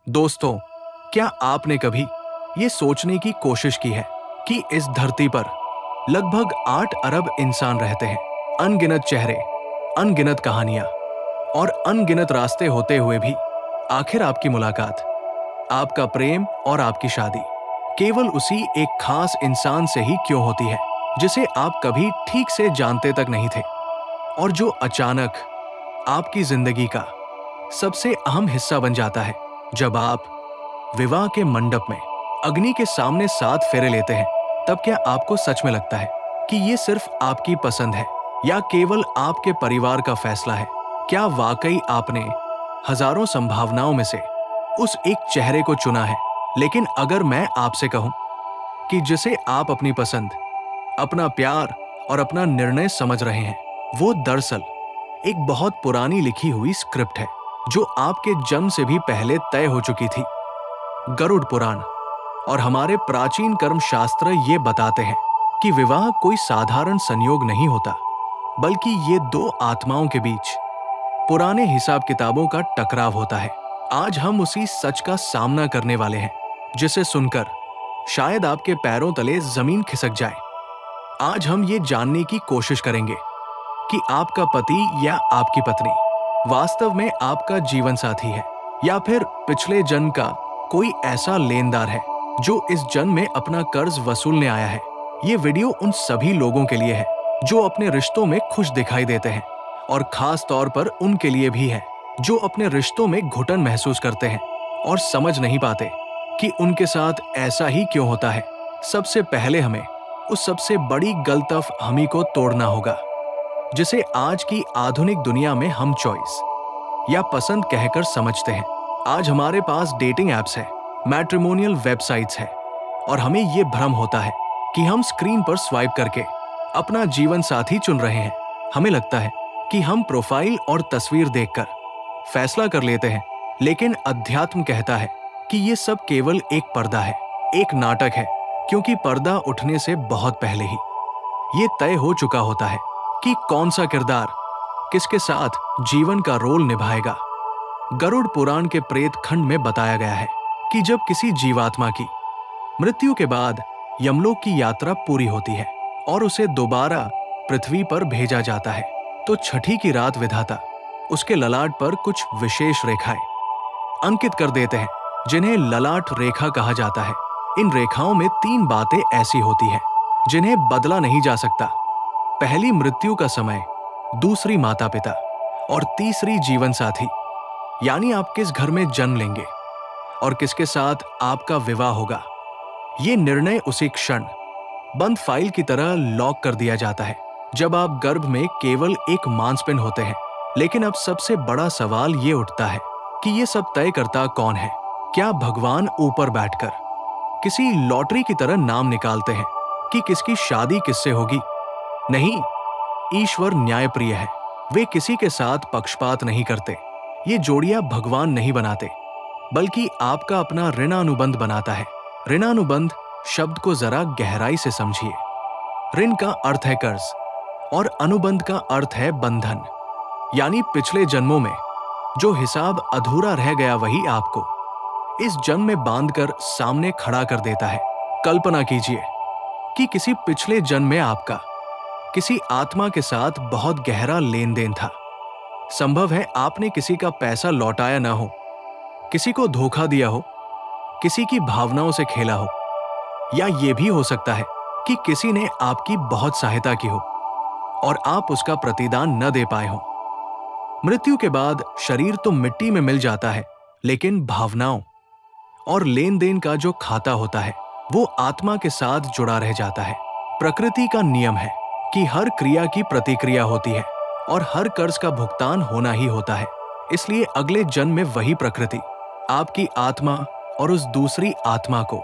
दोस्तों, क्या आपने कभी ये सोचने की कोशिश की है कि इस धरती पर लगभग 8 अरब इंसान रहते हैं। अनगिनत चेहरे, अनगिनत कहानियां और अनगिनत रास्ते होते हुए भी आखिर आपकी मुलाकात, आपका प्रेम और आपकी शादी केवल उसी एक खास इंसान से ही क्यों होती है जिसे आप कभी ठीक से जानते तक नहीं थे और जो अचानक आपकी जिंदगी का सबसे अहम हिस्सा बन जाता है। जब आप विवाह के मंडप में अग्नि के सामने 7 फेरे लेते हैं, तब क्या आपको सच में लगता है कि ये सिर्फ आपकी पसंद है या केवल आपके परिवार का फैसला है? क्या वाकई आपने हजारों संभावनाओं में से उस एक चेहरे को चुना है? लेकिन अगर मैं आपसे कहूं कि जिसे आप अपनी पसंद, अपना प्यार और अपना निर्णय समझ रहे हैं, वो दरअसल एक बहुत पुरानी लिखी हुई स्क्रिप्ट है जो आपके जन्म से भी पहले तय हो चुकी थी। गरुड़ पुराण और हमारे प्राचीन कर्म शास्त्र ये बताते हैं कि विवाह कोई साधारण संयोग नहीं होता, बल्कि ये दो आत्माओं के बीच पुराने हिसाब किताबों का टकराव होता है। आज हम उसी सच का सामना करने वाले हैं जिसे सुनकर शायद आपके पैरों तले जमीन खिसक जाए। आज हम ये जानने की कोशिश करेंगे कि आपका पति या आपकी पत्नी वास्तव में आपका जीवन साथी है या फिर पिछले जन्म का कोई ऐसा लेनदार है जो इस जन्म में अपना कर्ज वसूलने आया है। ये वीडियो उन सभी लोगों के लिए है जो अपने रिश्तों में खुश दिखाई देते हैं और खास तौर पर उनके लिए भी है जो अपने रिश्तों में घुटन महसूस करते हैं और समझ नहीं पाते कि उनके साथ ऐसा ही क्यों होता है। सबसे पहले हमें उस सबसे बड़ी गलतफहमी को तोड़ना होगा जिसे आज की आधुनिक दुनिया में हम चॉइस या पसंद कहकर समझते हैं। आज हमारे पास डेटिंग एप्स है, मैट्रिमोनियल वेबसाइट्स है और हमें ये भ्रम होता है कि हम स्क्रीन पर स्वाइप करके अपना जीवन साथी चुन रहे हैं। हमें लगता है कि हम प्रोफाइल और तस्वीर देखकर फैसला कर लेते हैं, लेकिन अध्यात्म कहता है कि ये सब केवल एक पर्दा है, एक नाटक है, क्योंकि पर्दा उठने से बहुत पहले ही ये तय हो चुका होता है कि कौन सा किरदार किसके साथ जीवन का रोल निभाएगा। गरुड़ पुराण के प्रेत खंड में बताया गया है कि जब किसी जीवात्मा की मृत्यु के बाद यमलोक की यात्रा पूरी होती है और उसे दोबारा पृथ्वी पर भेजा जाता है, तो छठी की रात विधाता उसके ललाट पर कुछ विशेष रेखाएं अंकित कर देते हैं जिन्हें ललाट रेखा कहा जाता है। इन रेखाओं में 3 बातें ऐसी होती हैं जिन्हें बदला नहीं जा सकता। पहली, मृत्यु का समय, दूसरी, माता पिता और तीसरी, जीवन साथी, यानी आप किस घर में जन्म लेंगे और किसके साथ आपका विवाह होगा। ये निर्णय उसी क्षण बंद फाइल की तरह लॉक कर दिया जाता है जब आप गर्भ में केवल एक मांसपिंड होते हैं। लेकिन अब सबसे बड़ा सवाल ये उठता है कि ये सब तय करता कौन है? क्या भगवान ऊपर बैठकर किसी लॉटरी की तरह नाम निकालते हैं कि किसकी शादी किससे होगी? नहीं, ईश्वर न्यायप्रिय है। वे किसी के साथ पक्षपात नहीं करते। ये जोड़ियां भगवान नहीं बनाते, बल्कि आपका अपना ऋणानुबंध बनाता है। ऋणानुबंध शब्द को जरा गहराई से समझिए। ऋण का अर्थ है कर्ज और अनुबंध का अर्थ है बंधन, यानी पिछले जन्मों में जो हिसाब अधूरा रह गया वही आपको इस जन्म में बांधकर सामने खड़ा कर देता है। कल्पना कीजिए कि किसी पिछले जन्म में आपका किसी आत्मा के साथ बहुत गहरा लेन देन था। संभव है आपने किसी का पैसा लौटाया ना हो, किसी को धोखा दिया हो, किसी की भावनाओं से खेला हो, या ये भी हो सकता है कि किसी ने आपकी बहुत सहायता की हो और आप उसका प्रतिदान न दे पाए हो। मृत्यु के बाद शरीर तो मिट्टी में मिल जाता है, लेकिन भावनाओं और लेन देन का जो खाता होता है वो आत्मा के साथ जुड़ा रह जाता है। प्रकृति का नियम है कि हर क्रिया की प्रतिक्रिया होती है और हर कर्ज का भुगतान होना ही होता है। इसलिए अगले जन्म में वही प्रकृति आपकी आत्मा और उस दूसरी आत्मा को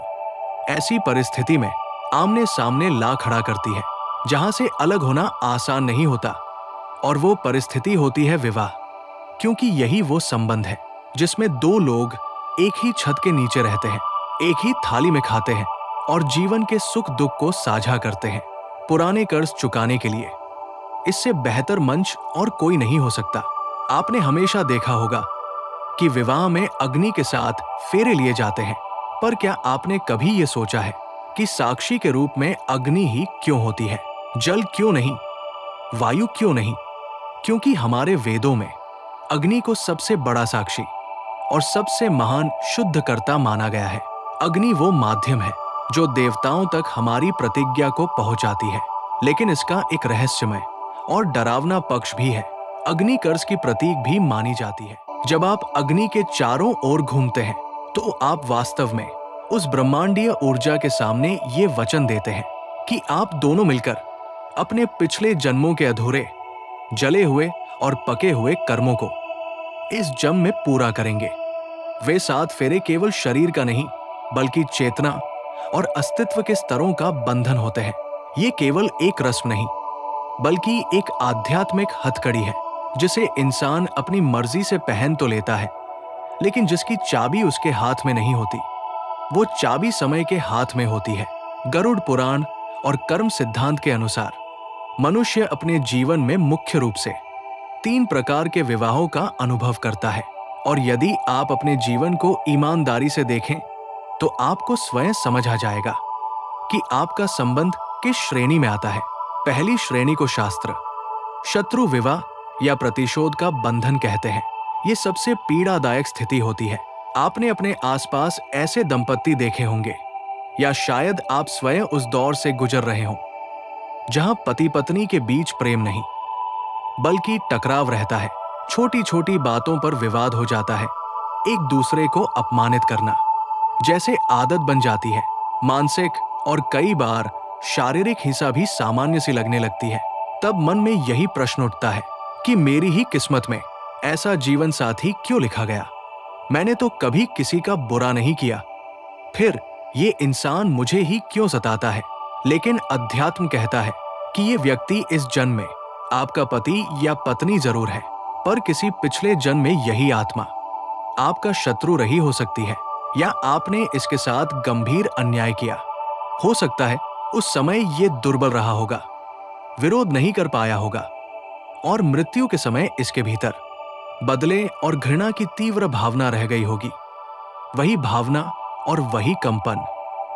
ऐसी परिस्थिति में आमने सामने ला खड़ा करती है जहां से अलग होना आसान नहीं होता, और वो परिस्थिति होती है विवाह। क्योंकि यही वो संबंध है जिसमें 2 लोग एक ही छत के नीचे रहते हैं, एक ही थाली में खाते हैं और जीवन के सुख दुख को साझा करते हैं। पुराने कर्ज चुकाने के लिए इससे बेहतर मंच और कोई नहीं हो सकता। आपने हमेशा देखा होगा कि विवाह में अग्नि के साथ फेरे लिए जाते हैं, पर क्या आपने कभी ये सोचा है कि साक्षी के रूप में अग्नि ही क्यों होती है? जल क्यों नहीं? वायु क्यों नहीं? क्योंकि हमारे वेदों में अग्नि को सबसे बड़ा साक्षी और सबसे महान शुद्धकर्ता माना गया है। अग्नि वो माध्यम है जो देवताओं तक हमारी प्रतिज्ञा को पहुंचाती है। लेकिन इसका एक रहस्यमय और डरावना पक्ष भी है। अग्नि कर्स की प्रतीक भी मानी जाती है। जब आप अग्नि के चारों ओर घूमते हैं तो आप वास्तव में उस ब्रह्मांडीय ऊर्जा के सामने ये वचन देते हैं कि आप दोनों मिलकर अपने पिछले जन्मों के अधूरे, जले हुए और पके हुए कर्मों को इस जन्म में पूरा करेंगे। वे 7 फेरे केवल शरीर का नहीं, बल्कि चेतना और अस्तित्व के स्तरों का बंधन होते हैं। ये केवल एक रस्म नहीं, बल्कि एक आध्यात्मिक हथकड़ी है जिसे इंसान अपनी मर्जी से पहन तो लेता है, लेकिन जिसकी चाबी उसके हाथ में नहीं होती। वो चाबी समय के हाथ में होती है। गरुड़ पुराण और कर्म सिद्धांत के अनुसार मनुष्य अपने जीवन में मुख्य रूप से 3 प्रकार के विवाहों का अनुभव करता है, और यदि आप अपने जीवन को ईमानदारी से देखें तो आपको स्वयं समझ आ जाएगा कि आपका संबंध किस श्रेणी में आता है। पहली श्रेणी को शास्त्र शत्रु विवाह या प्रतिशोध का बंधन कहते हैं। ये सबसे पीड़ादायक स्थिति होती है। आपने अपने आसपास ऐसे दंपत्ति देखे होंगे, या शायद आप स्वयं उस दौर से गुजर रहे हों जहां पति पत्नी के बीच प्रेम नहीं, बल्कि टकराव रहता है। छोटी छोटी बातों पर विवाद हो जाता है। एक दूसरे को अपमानित करना जैसे आदत बन जाती है। मानसिक और कई बार शारीरिक हिंसा भी सामान्य सी लगने लगती है। तब मन में यही प्रश्न उठता है कि मेरी ही किस्मत में ऐसा जीवन साथी क्यों लिखा गया? मैंने तो कभी किसी का बुरा नहीं किया, फिर ये इंसान मुझे ही क्यों सताता है? लेकिन अध्यात्म कहता है कि ये व्यक्ति इस जन्म में आपका पति या पत्नी जरूर है, पर किसी पिछले जन्म में यही आत्मा आपका शत्रु रही हो सकती है, या आपने इसके साथ गंभीर अन्याय किया। हो सकता है उस समय ये दुर्बल रहा होगा, विरोध नहीं कर पाया होगा, और मृत्यु के समय इसके भीतर बदले और घृणा की तीव्र भावना रह गई होगी। वही भावना और वही कंपन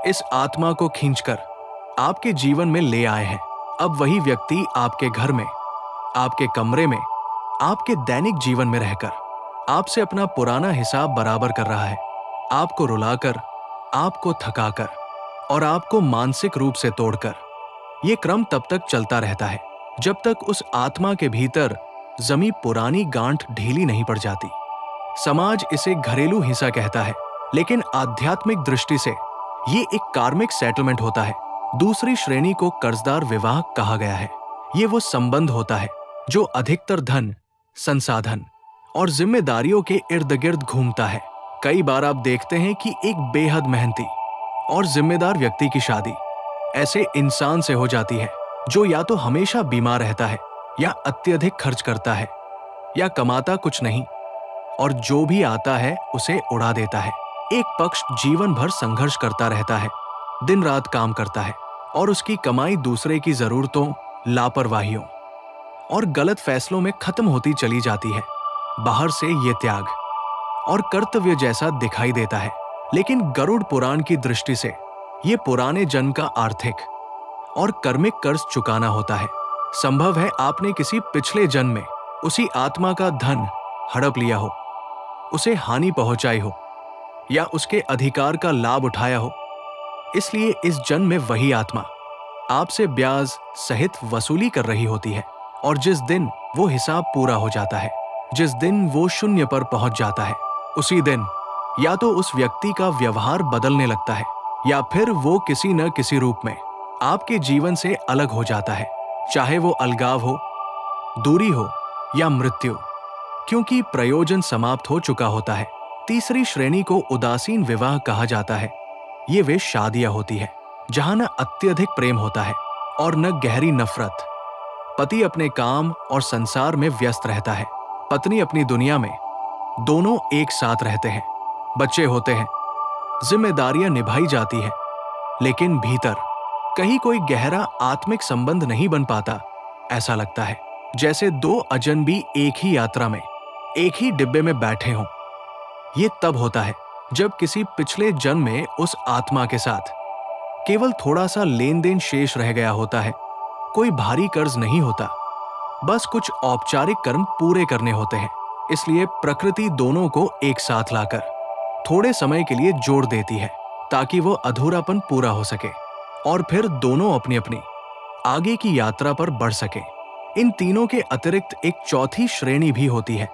इस आत्मा को खींचकर आपके जीवन में ले आए हैं। अब वही व्यक्ति आपके घर में, आपके कमरे में, आपके दैनिक जीवन में रहकर आपसे अपना पुराना हिसाब बराबर कर रहा है। आपको रुलाकर, आपको थकाकर और आपको मानसिक रूप से तोड़कर। ये क्रम तब तक चलता रहता है जब तक उस आत्मा के भीतर जमी पुरानी गांठ ढीली नहीं पड़ जाती। समाज इसे घरेलू हिंसा कहता है, लेकिन आध्यात्मिक दृष्टि से ये एक कार्मिक सेटलमेंट होता है। दूसरी श्रेणी को कर्जदार विवाह कहा गया है। ये वो संबंध होता है जो अधिकतर धन, संसाधन और जिम्मेदारियों के इर्द गिर्द घूमता है। कई बार आप देखते हैं कि एक बेहद मेहनती और जिम्मेदार व्यक्ति की शादी ऐसे इंसान से हो जाती है जो या तो हमेशा बीमार रहता है, या अत्यधिक खर्च करता है, या कमाता कुछ नहीं और जो भी आता है उसे उड़ा देता है। एक पक्ष जीवन भर संघर्ष करता रहता है, दिन रात काम करता है, और उसकी कमाई दूसरे की जरूरतों, लापरवाहियों और गलत फैसलों में खत्म होती चली जाती है। बाहर से ये त्याग और कर्तव्य जैसा दिखाई देता है, लेकिन गरुड़ पुराण की दृष्टि से ये पुराने जन्म का आर्थिक और कर्मिक कर्ज चुकाना होता है। संभव है आपने किसी पिछले जन्म में उसी आत्मा का धन हड़प लिया हो, उसे हानि पहुंचाई हो, या उसके अधिकार का लाभ उठाया हो। इसलिए इस जन्म में वही आत्मा आपसे ब्याज सहित वसूली कर रही होती है, और जिस दिन वो हिसाब पूरा हो जाता है, जिस दिन वो शून्य पर पहुंच जाता है, उसी दिन या तो उस व्यक्ति का व्यवहार बदलने लगता है, या फिर वो किसी न किसी रूप में आपके जीवन से अलग हो जाता है, चाहे वो अलगाव हो, दूरी हो या मृत्यु, क्योंकि प्रयोजन समाप्त हो चुका होता है। तीसरी श्रेणी को उदासीन विवाह कहा जाता है। ये वे शादियां होती है जहां न अत्यधिक प्रेम होता है और न गहरी नफरत। पति अपने काम और संसार में व्यस्त रहता है, पत्नी अपनी दुनिया में। दोनों एक साथ रहते हैं, बच्चे होते हैं, जिम्मेदारियां निभाई जाती है, लेकिन भीतर कहीं कोई गहरा आत्मिक संबंध नहीं बन पाता। ऐसा लगता है जैसे दो अजनबी एक ही यात्रा में, एक ही डिब्बे में बैठे हों, ये तब होता है जब किसी पिछले जन्म में उस आत्मा के साथ केवल थोड़ा सा लेन देन शेष रह गया होता है। कोई भारी कर्ज नहीं होता, बस कुछ औपचारिक कर्म पूरे करने होते हैं। इसलिए प्रकृति दोनों को एक साथ लाकर थोड़े समय के लिए जोड़ देती है ताकि वो अधूरापन पूरा हो सके और फिर दोनों अपनी अपनी आगे की यात्रा पर बढ़ सके। इन तीनों के अतिरिक्त एक चौथी श्रेणी भी होती है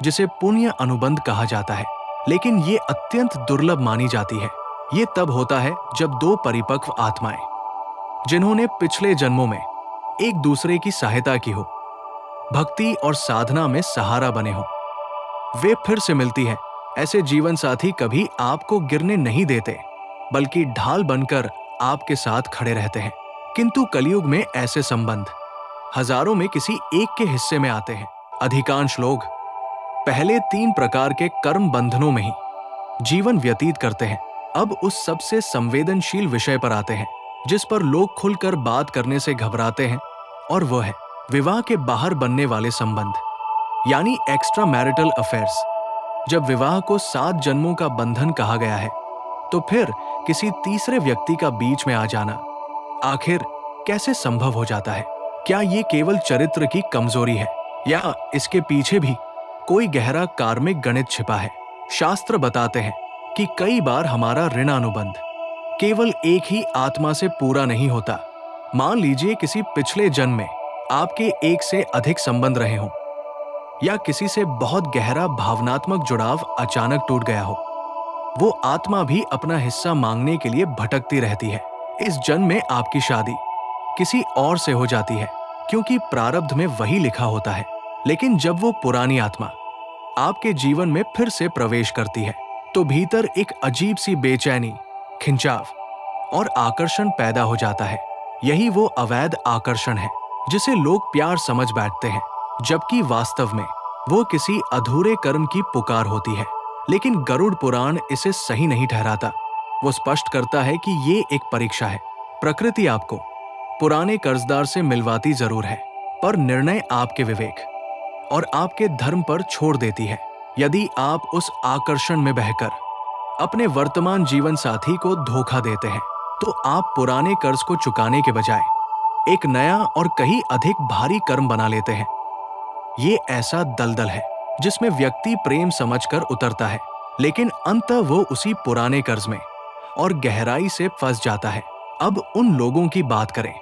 जिसे पुण्य अनुबंध कहा जाता है, लेकिन ये अत्यंत दुर्लभ मानी जाती है। ये तब होता है जब दो परिपक्व आत्माएं जिन्होंने पिछले जन्मों में एक दूसरे की सहायता की हो, भक्ति और साधना में सहारा बने हो, वे फिर से मिलती हैं। ऐसे जीवन साथी कभी आपको गिरने नहीं देते, बल्कि ढाल बनकर आपके साथ खड़े रहते हैं। किंतु कलयुग में ऐसे संबंध हजारों में किसी एक के हिस्से में आते हैं। अधिकांश लोग पहले 3 प्रकार के कर्म बंधनों में ही जीवन व्यतीत करते हैं। अब उस सबसे संवेदनशील विषय पर आते हैं जिस पर लोग खुलकर बात करने से घबराते हैं, और वो है विवाह के बाहर बनने वाले संबंध, यानी एक्स्ट्रा मैरिटल अफेयर्स। जब विवाह को 7 जन्मों का बंधन कहा गया है, तो फिर किसी तीसरे व्यक्ति का बीच में आ जाना आखिर कैसे संभव हो जाता है? क्या ये केवल चरित्र की कमजोरी है, या इसके पीछे भी कोई गहरा कार्मिक गणित छिपा है? शास्त्र बताते हैं कि कई बार हमारा ऋणानुबंध केवल एक ही आत्मा से पूरा नहीं होता। मान लीजिए किसी पिछले जन्म में आपके एक से अधिक संबंध रहे हों, या किसी से बहुत गहरा भावनात्मक जुड़ाव अचानक टूट गया हो। वो आत्मा भी अपना हिस्सा मांगने के लिए भटकती रहती है। इस जन्म में आपकी शादी किसी और से हो जाती है क्योंकि प्रारब्ध में वही लिखा होता है, लेकिन जब वो पुरानी आत्मा आपके जीवन में फिर से प्रवेश करती है तो भीतर एक अजीब सी बेचैनी, खिंचाव और आकर्षण पैदा हो जाता है। यही वो अवैध आकर्षण है जिसे लोग प्यार समझ बैठते हैं, जबकि वास्तव में वो किसी अधूरे कर्म की पुकार होती है। लेकिन गरुड़ पुराण इसे सही नहीं ठहराता। वो स्पष्ट करता है कि ये एक परीक्षा है। प्रकृति आपको पुराने कर्जदार से मिलवाती जरूर है, पर निर्णय आपके विवेक और आपके धर्म पर छोड़ देती है। यदि आप उस आकर्षण में बहकर अपने वर्तमान जीवन साथी को धोखा देते हैं, तो आप पुराने कर्ज को चुकाने के बजाय एक नया और कहीं अधिक भारी कर्म बना लेते हैं। ये ऐसा दलदल है जिसमें व्यक्ति प्रेम समझकर उतरता है, लेकिन अंततः वो उसी पुराने कर्ज में और गहराई से फंस जाता है। अब उन लोगों की बात करें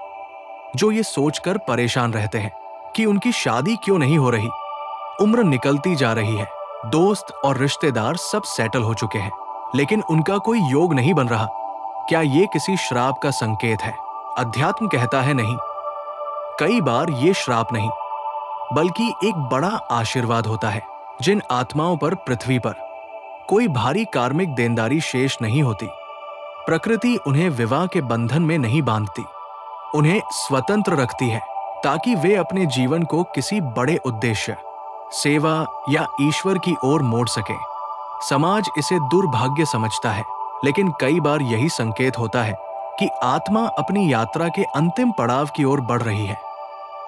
जो ये सोचकर परेशान रहते हैं कि उनकी शादी क्यों नहीं हो रही। उम्र निकलती जा रही है, दोस्त और रिश्तेदार सब सेटल हो चुके हैं, लेकिन उनका कोई योग नहीं बन रहा। क्या ये किसी श्राप का संकेत है? अध्यात्म कहता है नहीं। कई बार ये श्राप नहीं, बल्कि एक बड़ा आशीर्वाद होता है। जिन आत्माओं पर पृथ्वी पर कोई भारी कार्मिक देनदारी शेष नहीं होती, प्रकृति उन्हें विवाह के बंधन में नहीं बांधती, उन्हें स्वतंत्र रखती है ताकि वे अपने जीवन को किसी बड़े उद्देश्य, सेवा या ईश्वर की ओर मोड़ सके। समाज इसे दुर्भाग्य समझता है, लेकिन कई बार यही संकेत होता है कि आत्मा अपनी यात्रा के अंतिम पड़ाव की ओर बढ़ रही है।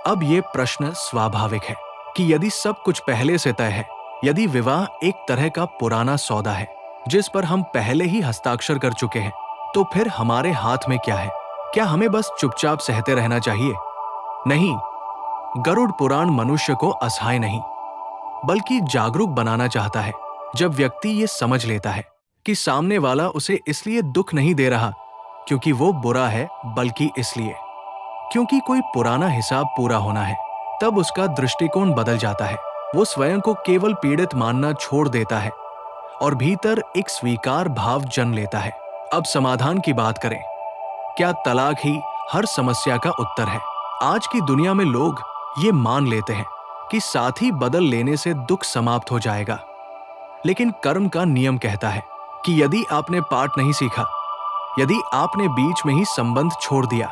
अब ये प्रश्न स्वाभाविक है कि यदि सब कुछ पहले से तय है, यदि विवाह एक तरह का पुराना सौदा है जिस पर हम पहले ही हस्ताक्षर कर चुके हैं, तो फिर हमारे हाथ में क्या है? क्या हमें बस चुपचाप सहते रहना चाहिए? नहीं, गरुड़ पुराण मनुष्य को असहाय नहीं, बल्कि जागरूक बनाना चाहता है। जब व्यक्ति ये समझ लेता है कि सामने वाला उसे इसलिए दुख नहीं दे रहा क्योंकि वो बुरा है, बल्कि इसलिए क्योंकि कोई पुराना हिसाब पूरा होना है, तब उसका दृष्टिकोण बदल जाता है। वो स्वयं को केवल पीड़ित मानना छोड़ देता है और भीतर एक स्वीकार भाव जन्म लेता है। अब समाधान की बात करें। क्या तलाक ही हर समस्या का उत्तर है? आज की दुनिया में लोग ये मान लेते हैं कि साथी बदल लेने से दुख समाप्त हो जाएगा, लेकिन कर्म का नियम कहता है कि यदि आपने पाठ नहीं सीखा, यदि आपने बीच में ही संबंध छोड़ दिया,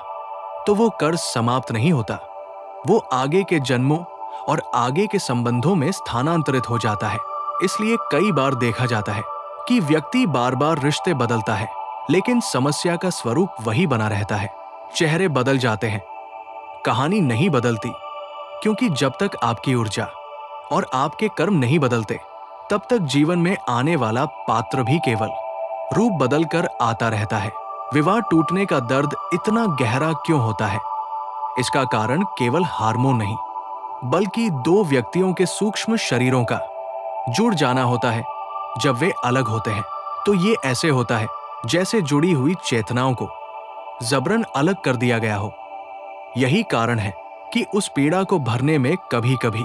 तो वो कर्ज समाप्त नहीं होता। वो आगे के जन्मों और आगे के संबंधों में स्थानांतरित हो जाता है। इसलिए कई बार देखा जाता है कि व्यक्ति बार बार रिश्ते बदलता है, लेकिन समस्या का स्वरूप वही बना रहता है। चेहरे बदल जाते हैं, कहानी नहीं बदलती, क्योंकि जब तक आपकी ऊर्जा और आपके कर्म नहीं बदलते, तब तक जीवन में आने वाला पात्र भी केवल रूप बदलकर आता रहता है। विवाह टूटने का दर्द इतना गहरा क्यों होता है? इसका कारण केवल हार्मोन नहीं, बल्कि दो व्यक्तियों के सूक्ष्म शरीरों का जुड़ जाना होता है। जब वे अलग होते हैं तो ये ऐसे होता है जैसे जुड़ी हुई चेतनाओं को जबरन अलग कर दिया गया हो। यही कारण है कि उस पीड़ा को भरने में कभी कभी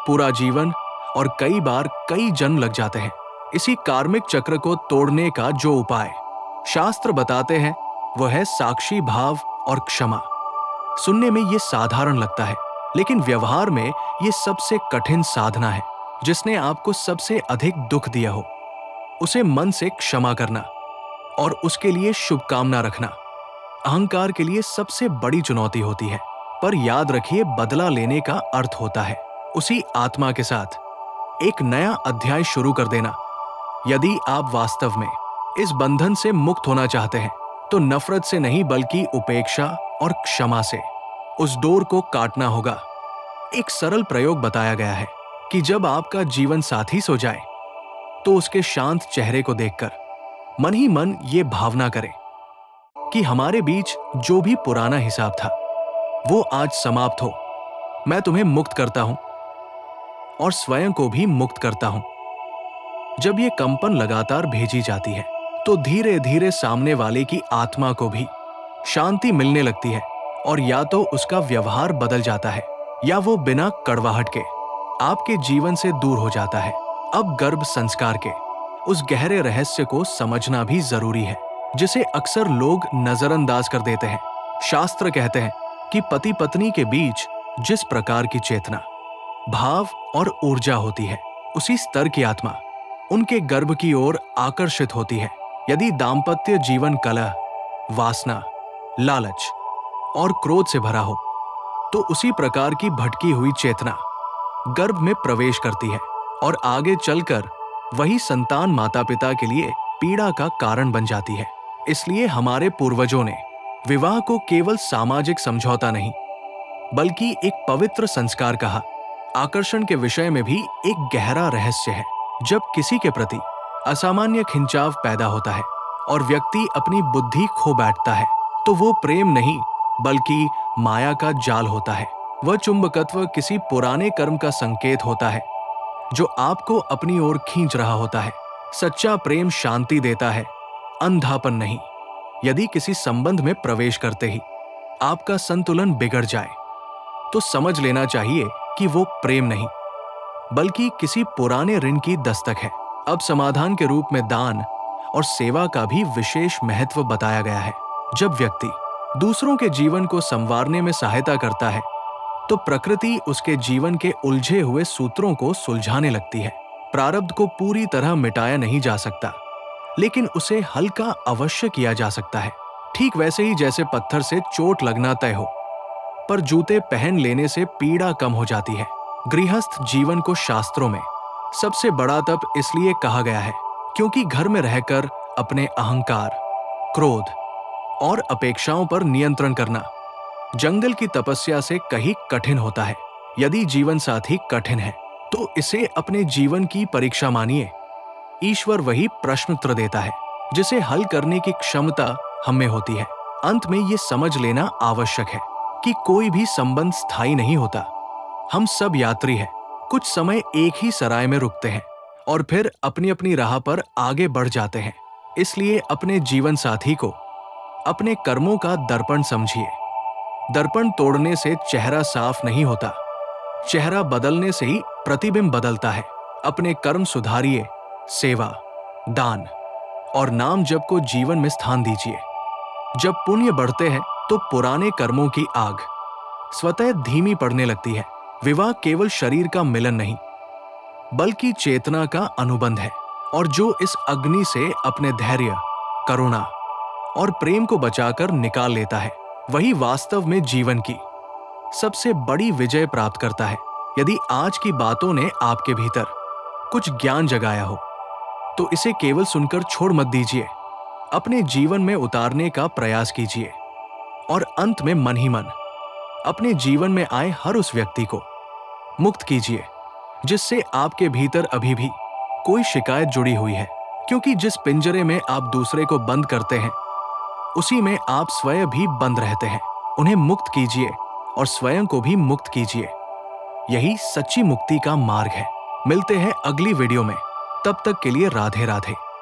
पूरा जीवन और कई बार कई जन्म लग जाते हैं। इसी कार्मिक चक्र को तोड़ने का जो उपाय शास्त्र बताते हैं वह है साक्षी भाव और क्षमा। सुनने में ये साधारण लगता है, लेकिन व्यवहार में ये सबसे कठिन साधना है। जिसने आपको सबसे अधिक दुख दिया हो उसे मन से क्षमा करना और उसके लिए शुभकामना रखना अहंकार के लिए सबसे बड़ी चुनौती होती है। पर याद रखिए, बदला लेने का अर्थ होता है उसी आत्मा के साथ एक नया अध्याय शुरू कर देना। यदि आप वास्तव में इस बंधन से मुक्त होना चाहते हैं तो नफरत से नहीं बल्कि उपेक्षा और क्षमा से उस डोर को काटना होगा। एक सरल प्रयोग बताया गया है कि जब आपका जीवन साथी सो जाए तो उसके शांत चेहरे को देखकर मन ही मन ये भावना करें कि हमारे बीच जो भी पुराना हिसाब था वो आज समाप्त हो। मैं तुम्हें मुक्त करता हूं और स्वयं को भी मुक्त करता हूं। जब ये कंपन लगातार भेजी जाती है तो धीरे धीरे सामने वाले की आत्मा को भी शांति मिलने लगती है और या तो उसका व्यवहार बदल जाता है या वो बिना कड़वाहट के आपके जीवन से दूर हो जाता है। अब गर्भ संस्कार के उस गहरे रहस्य को समझना भी जरूरी है जिसे अक्सर लोग नजरअंदाज कर देते हैं। शास्त्र कहते हैं कि पति पत्नी के बीच जिस प्रकार की चेतना, भाव और ऊर्जा होती है उसी स्तर की आत्मा उनके गर्भ की ओर आकर्षित होती है। यदि दाम्पत्य जीवन कलह, वासना, लालच और क्रोध से भरा हो तो उसी प्रकार की भटकी हुई चेतना गर्भ में प्रवेश करती है और आगे चलकर वही संतान माता पिता के लिए पीड़ा का कारण बन जाती है। इसलिए हमारे पूर्वजों ने विवाह को केवल सामाजिक समझौता नहीं बल्कि एक पवित्र संस्कार कहा। आकर्षण के विषय में भी एक गहरा रहस्य है। जब किसी के प्रति असामान्य खिंचाव पैदा होता है और व्यक्ति अपनी बुद्धि खो बैठता है तो वो प्रेम नहीं बल्कि माया का जाल होता है। वह चुंबकत्व किसी पुराने कर्म का संकेत होता है जो आपको अपनी ओर खींच रहा होता है। सच्चा प्रेम शांति देता है, अंधापन नहीं। यदि किसी संबंध में प्रवेश करते ही आपका संतुलन बिगड़ जाए तो समझ लेना चाहिए कि वो प्रेम नहीं बल्कि किसी पुराने ऋण की दस्तक है। अब समाधान के रूप में दान और सेवा का भी विशेष महत्व बताया गया है। जब व्यक्ति दूसरों के जीवन को संवारने में सहायता करता है तो प्रकृति उसके जीवन के उलझे हुए सूत्रों को सुलझाने लगती है। प्रारब्ध को पूरी तरह मिटाया नहीं जा सकता, लेकिन उसे हल्का अवश्य किया जा सकता है। ठीक वैसे ही जैसे पत्थर से चोट लगना तय हो, पर जूते पहन लेने से पीड़ा कम हो जाती है। गृहस्थ जीवन को शास्त्रों में सबसे बड़ा तप इसलिए कहा गया है क्योंकि घर में रहकर अपने अहंकार, क्रोध और अपेक्षाओं पर नियंत्रण करना जंगल की तपस्या से कहीं कठिन होता है। यदि जीवन साथी कठिन है तो इसे अपने जीवन की परीक्षा मानिए। ईश्वर वही प्रश्न उत्तर देता है जिसे हल करने की क्षमता हमें होती है। अंत में ये समझ लेना आवश्यक है कि कोई भी संबंध स्थायी नहीं होता। हम सब यात्री हैं, कुछ समय एक ही सराय में रुकते हैं और फिर अपनी अपनी राह पर आगे बढ़ जाते हैं। इसलिए अपने जीवन साथी को अपने कर्मों का दर्पण समझिए। दर्पण तोड़ने से चेहरा साफ नहीं होता, चेहरा बदलने से ही प्रतिबिंब बदलता है। अपने कर्म सुधारिए, सेवा, दान और नाम जप को जीवन में स्थान दीजिए। जब पुण्य बढ़ते हैं तो पुराने कर्मों की आग स्वतः धीमी पड़ने लगती है। विवाह केवल शरीर का मिलन नहीं बल्कि चेतना का अनुबंध है, और जो इस अग्नि से अपने धैर्य, करुणा और प्रेम को बचाकर निकाल लेता है वही वास्तव में जीवन की सबसे बड़ी विजय प्राप्त करता है। यदि आज की बातों ने आपके भीतर कुछ ज्ञान जगाया हो तो इसे केवल सुनकर छोड़ मत दीजिए, अपने जीवन में उतारने का प्रयास कीजिए और अंत में मन ही मन अपने जीवन में आए हर उस व्यक्ति को मुक्त कीजिए जिससे आपके भीतर अभी भी कोई शिकायत जुड़ी हुई है, क्योंकि जिस पिंजरे में आप दूसरे को बंद करते हैं उसी में आप स्वयं भी बंद रहते हैं। उन्हें मुक्त कीजिए और स्वयं को भी मुक्त कीजिए। यही सच्ची मुक्ति का मार्ग है। मिलते हैं अगली वीडियो में। तब तक के लिए राधे राधे।